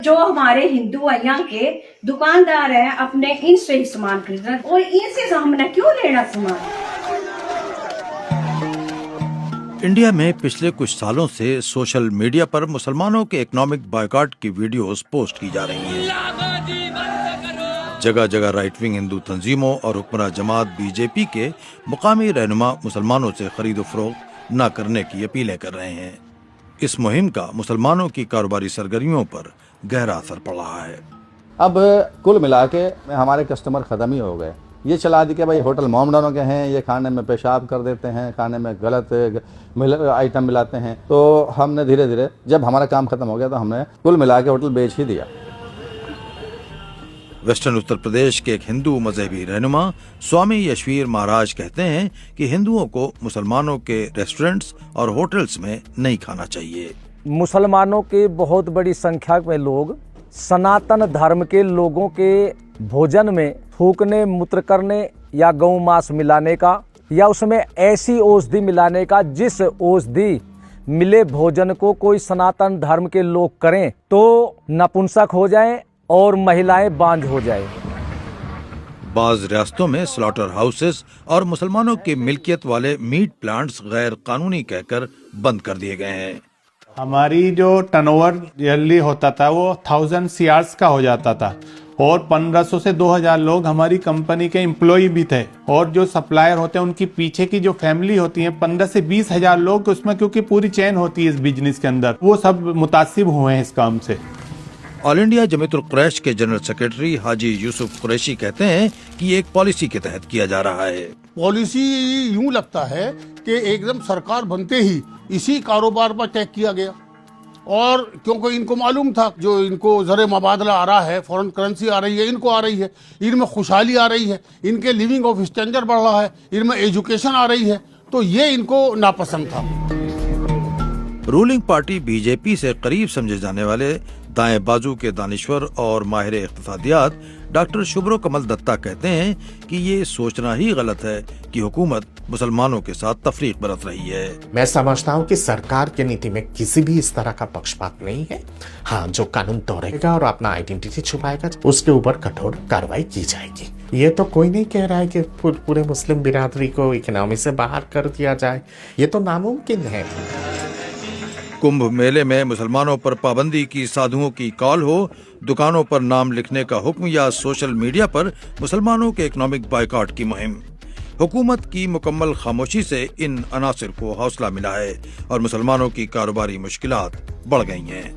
जो हमारे हिंदू यहाँ के दुकानदार हैं अपने इनसे ही सामान खरीदना और इनसे हमने क्यों लेना सामान। इंडिया में पिछले कुछ सालों से सोशल मीडिया पर मुसलमानों के इकोनॉमिक बॉयकॉट की वीडियोस पोस्ट की जा रही हैं। जगह जगह राइट विंग हिंदू तंजीमों और हुक्मरान जमात बीजेपी के मुकामी रहनुमा मुसलमानों से खरीदो फरोख्त न करने की अपीलें कर रहे हैं। इस मुहिम का मुसलमानों की कारोबारी सरगर्मियों पर गहरा असर पड़ रहा है। अब कुल मिला के हमारे कस्टमर खत्म ही हो गए। ये चला दी कि भाई होटल मोमडनों के हैं, ये खाने में पेशाब कर देते हैं, खाने में गलत आइटम मिलाते हैं। तो हमने धीरे धीरे जब हमारा काम खत्म हो गया तो हमने कुल मिला के होटल बेच ही दिया। वेस्टर्न उत्तर प्रदेश के एक हिंदू मजहबी रहनुमा स्वामी यशवीर महाराज कहते हैं कि हिंदुओं को मुसलमानों के रेस्टोरेंट्स और होटल्स में नहीं खाना चाहिए। मुसलमानों के बहुत बड़ी संख्या में लोग सनातन धर्म के लोगों के भोजन में थूकने, मूत्र करने या गौ मांस मिलाने का या उसमें ऐसी औषधि मिलाने का जिस औषधि मिले भोजन को कोई सनातन धर्म के लोग करें तो नपुंसक हो जाएं और महिलाएं बांझ हो जाएं। बाज रियासतों में स्लॉटर हाउसेस और मुसलमानों की मिल्कियत वाले मीट प्लांट्स गैर कानूनी कहकर बंद कर दिए गए हैं। हमारी जो टर्नओवर ईयरली होता था वो 1000 CRs का हो जाता था और 1500 से 2000 लोग हमारी कंपनी के एम्प्लॉय भी थे और जो सप्लायर होते हैं उनकी पीछे की जो फैमिली होती है 15 से 20 हजार लोग उसमें, क्योंकि पूरी चेन होती है इस बिजनेस के अंदर, वो सब मुतासिब हुए हैं इस काम से। ऑल इंडिया जमीयतुल कुरैश के जनरल सेक्रेटरी हाजी यूसुफ कुरैशी कहते हैं कि ये एक पॉलिसी के तहत किया जा रहा है। पॉलिसी यूं लगता है कि एकदम सरकार बनते ही इसी कारोबार पर तय किया गया और क्योंकि इनको मालूम था जो इनको ज़र मुबादला आ रहा है, फॉरेन करेंसी आ रही है, इनको आ रही है, इनमें खुशहाली आ रही है, इनके लिविंग ऑफ स्टैंडर्ड बढ़ रहा है, इनमें एजुकेशन आ रही है, तो ये इनको नापसंद था। रूलिंग पार्टी बीजेपी से करीब समझे जाने वाले दाएं बाजू के दानिश्वर और माहिर इक़्तिसादियात डॉक्टर शुभ्रो कमल दत्ता कहते हैं कि ये सोचना ही गलत है कि हुकूमत मुसलमानों के साथ तफरीक बरत रही है। मैं समझता हूँ कि सरकार की नीति में किसी भी इस तरह का पक्षपात नहीं है। हाँ, जो कानून तोड़ेगा और अपना आइडेंटिटी छुपाएगा उसके ऊपर कठोर कार्रवाई की जाएगी। ये तो कोई नहीं कह रहा है कि पूरे मुस्लिम बिरादरी को इकोनॉमी से बाहर कर दिया जाए, ये तो नामुमकिन है। कुंभ मेले में मुसलमानों पर पाबंदी की साधुओं की कॉल हो, दुकानों पर नाम लिखने का हुक्म या सोशल मीडिया पर मुसलमानों के इकोनॉमिक बॉयकॉट की मुहिम, हुकूमत की मुकम्मल खामोशी से इन अनासिर को हौसला मिला है और मुसलमानों की कारोबारी मुश्किलात बढ़ गई हैं।